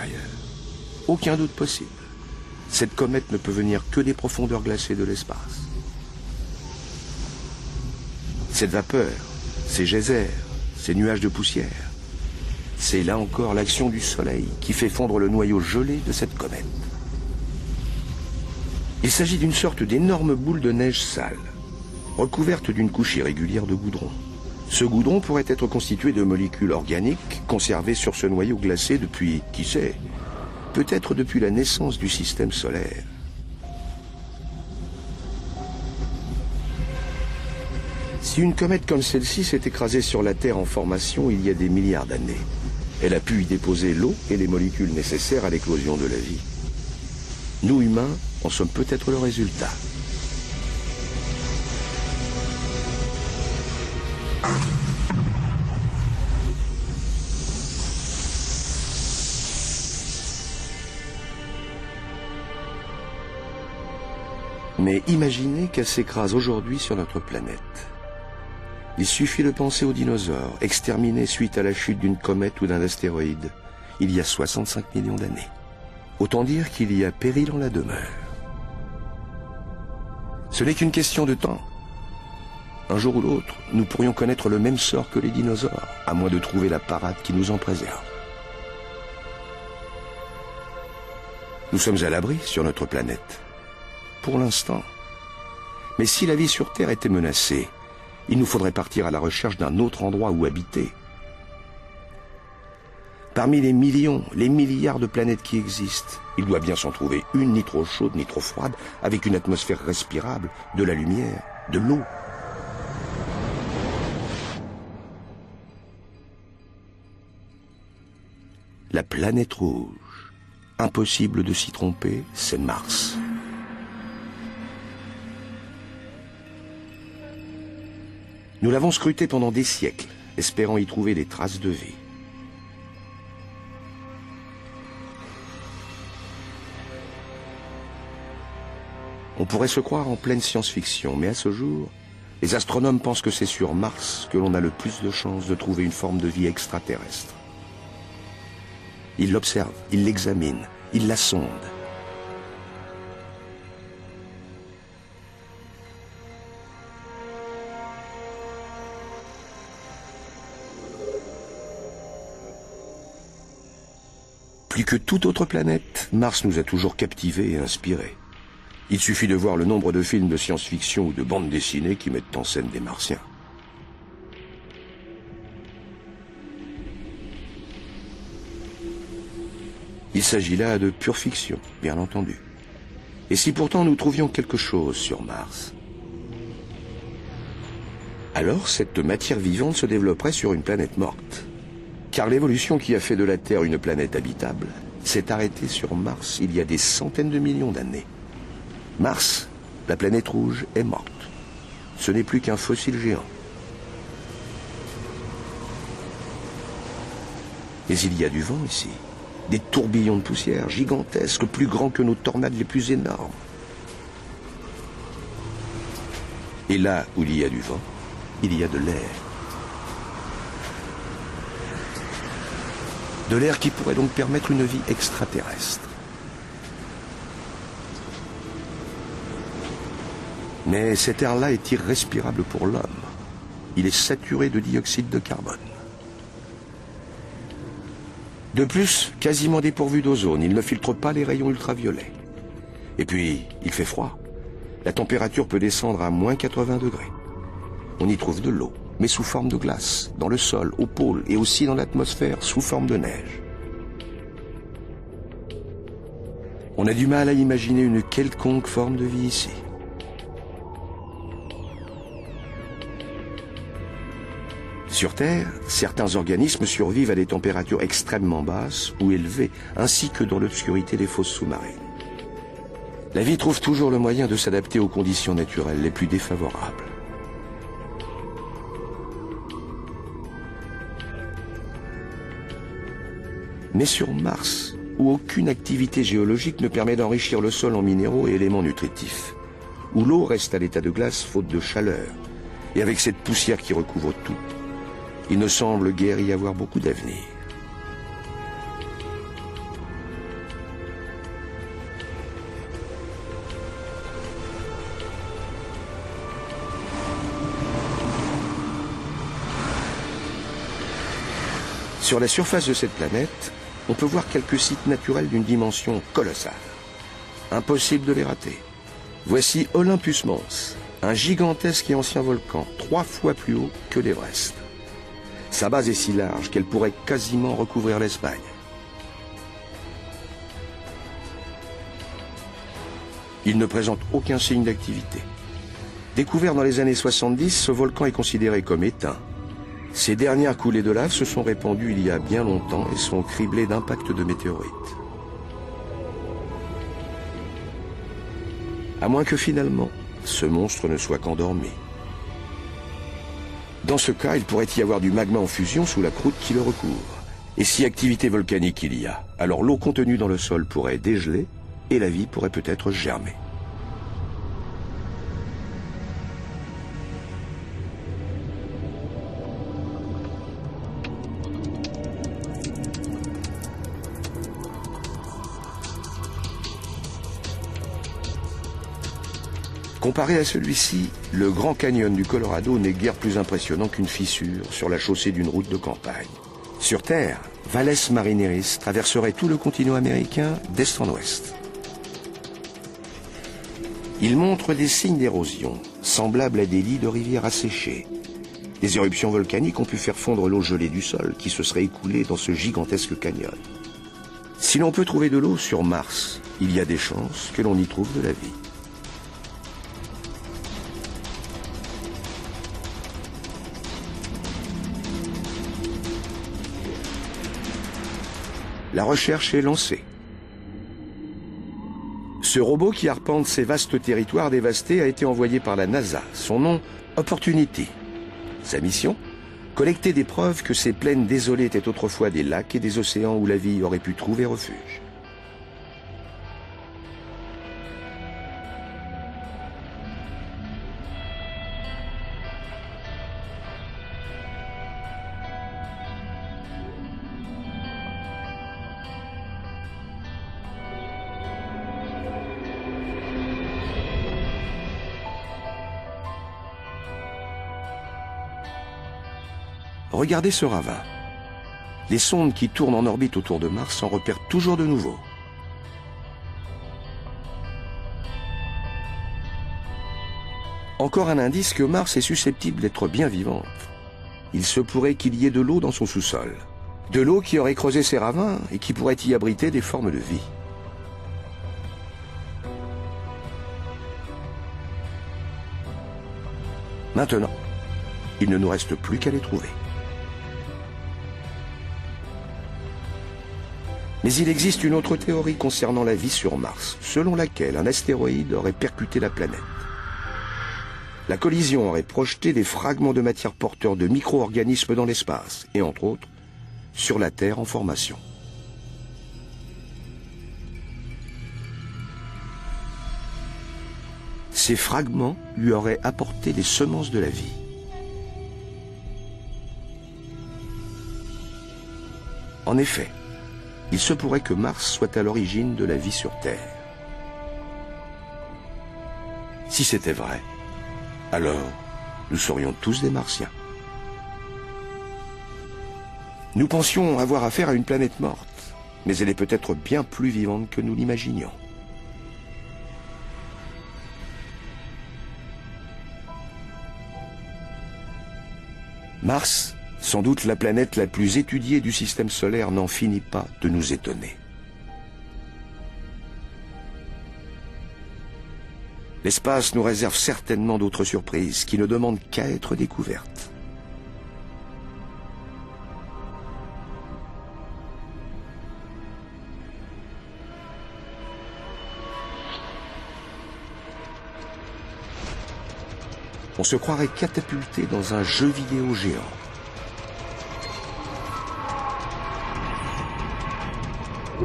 l'intérieur. Aucun doute possible. Cette comète ne peut venir que des profondeurs glacées de l'espace. Cette vapeur, ces geysers, ces nuages de poussière, c'est là encore l'action du Soleil qui fait fondre le noyau gelé de cette comète. Il s'agit d'une sorte d'énorme boule de neige sale, recouverte d'une couche irrégulière de goudron. Ce goudron pourrait être constitué de molécules organiques conservées sur ce noyau glacé depuis, qui sait, peut-être depuis la naissance du système solaire. Si une comète comme celle-ci s'est écrasée sur la Terre en formation il y a des milliards d'années, elle a pu y déposer l'eau et les molécules nécessaires à l'éclosion de la vie. Nous, humains, en sommes peut-être le résultat. Mais imaginez qu'elle s'écrase aujourd'hui sur notre planète. Il suffit de penser aux dinosaures, exterminés suite à la chute d'une comète ou d'un astéroïde, il y a 65 millions d'années. Autant dire qu'il y a péril en la demeure. Ce n'est qu'une question de temps. Un jour ou l'autre, nous pourrions connaître le même sort que les dinosaures, à moins de trouver la parade qui nous en préserve. Nous sommes à l'abri sur notre planète. Pour l'instant. Mais si la vie sur Terre était menacée, il nous faudrait partir à la recherche d'un autre endroit où habiter. Parmi les millions, les milliards de planètes qui existent, il doit bien s'en trouver une ni trop chaude ni trop froide, avec une atmosphère respirable, de la lumière, de l'eau. La planète rouge. Impossible de s'y tromper, c'est Mars. Nous l'avons scruté pendant des siècles, espérant y trouver des traces de vie. On pourrait se croire en pleine science-fiction, mais à ce jour, les astronomes pensent que c'est sur Mars que l'on a le plus de chances de trouver une forme de vie extraterrestre. Ils l'observent, ils l'examinent, ils la sondent. Plus que toute autre planète, Mars nous a toujours captivés et inspirés. Il suffit de voir le nombre de films de science-fiction ou de bandes dessinées qui mettent en scène des Martiens. Il s'agit là de pure fiction, bien entendu. Et si pourtant nous trouvions quelque chose sur Mars, alors cette matière vivante se développerait sur une planète morte. Car l'évolution qui a fait de la Terre une planète habitable s'est arrêtée sur Mars il y a des centaines de millions d'années. Mars, la planète rouge, est morte. Ce n'est plus qu'un fossile géant. Mais il y a du vent ici. Des tourbillons de poussière gigantesques, plus grands que nos tornades les plus énormes. Et là où il y a du vent, il y a de l'air. De l'air qui pourrait donc permettre une vie extraterrestre. Mais cet air-là est irrespirable pour l'homme. Il est saturé de dioxyde de carbone. De plus, quasiment dépourvu d'ozone, il ne filtre pas les rayons ultraviolets. Et puis, il fait froid. La température peut descendre à moins 80 degrés. On y trouve de l'eau, mais sous forme de glace, dans le sol, au pôle et aussi dans l'atmosphère sous forme de neige. On a du mal à imaginer une quelconque forme de vie ici. Sur Terre, certains organismes survivent à des températures extrêmement basses ou élevées, ainsi que dans l'obscurité des fosses sous-marines. La vie trouve toujours le moyen de s'adapter aux conditions naturelles les plus défavorables. Mais sur Mars, où aucune activité géologique ne permet d'enrichir le sol en minéraux et éléments nutritifs, où l'eau reste à l'état de glace faute de chaleur, et avec cette poussière qui recouvre tout, il ne semble guère y avoir beaucoup d'avenir. Sur la surface de cette planète, on peut voir quelques sites naturels d'une dimension colossale. Impossible de les rater. Voici Olympus Mons, un gigantesque et ancien volcan, 3 fois plus haut que l'Everest. Sa base est si large qu'elle pourrait quasiment recouvrir l'Espagne. Il ne présente aucun signe d'activité. Découvert dans les années 70, ce volcan est considéré comme éteint. Ces dernières coulées de lave se sont répandues il y a bien longtemps et sont criblées d'impacts de météorites. À moins que finalement, ce monstre ne soit qu'endormi. Dans ce cas, il pourrait y avoir du magma en fusion sous la croûte qui le recouvre. Et si activité volcanique il y a, alors l'eau contenue dans le sol pourrait dégeler et la vie pourrait peut-être germer. Comparé à celui-ci, le Grand Canyon du Colorado n'est guère plus impressionnant qu'une fissure sur la chaussée d'une route de campagne. Sur Terre, Valles Marineris traverserait tout le continent américain d'est en ouest. Il montre des signes d'érosion, semblables à des lits de rivières asséchées. Des éruptions volcaniques ont pu faire fondre l'eau gelée du sol qui se serait écoulée dans ce gigantesque canyon. Si l'on peut trouver de l'eau sur Mars, il y a des chances que l'on y trouve de la vie. La recherche est lancée. Ce robot qui arpente ces vastes territoires dévastés a été envoyé par la NASA. Son nom, Opportunity. Sa mission ? Collecter des preuves que ces plaines désolées étaient autrefois des lacs et des océans où la vie aurait pu trouver refuge. Regardez ce ravin. Les sondes qui tournent en orbite autour de Mars en repèrent toujours de nouveaux. Encore un indice que Mars est susceptible d'être bien vivante. Il se pourrait qu'il y ait de l'eau dans son sous-sol. De l'eau qui aurait creusé ces ravins et qui pourrait y abriter des formes de vie. Maintenant, il ne nous reste plus qu'à les trouver. Mais il existe une autre théorie concernant la vie sur Mars, selon laquelle un astéroïde aurait percuté la planète. La collision aurait projeté des fragments de matière porteurs de micro-organismes dans l'espace, et entre autres, sur la Terre en formation. Ces fragments lui auraient apporté des semences de la vie. En effet, il se pourrait que Mars soit à l'origine de la vie sur Terre. Si c'était vrai, alors nous serions tous des Martiens. Nous pensions avoir affaire à une planète morte, mais elle est peut-être bien plus vivante que nous l'imaginions. Mars, sans doute la planète la plus étudiée du système solaire, n'en finit pas de nous étonner. L'espace nous réserve certainement d'autres surprises qui ne demandent qu'à être découvertes. On se croirait catapulté dans un jeu vidéo géant.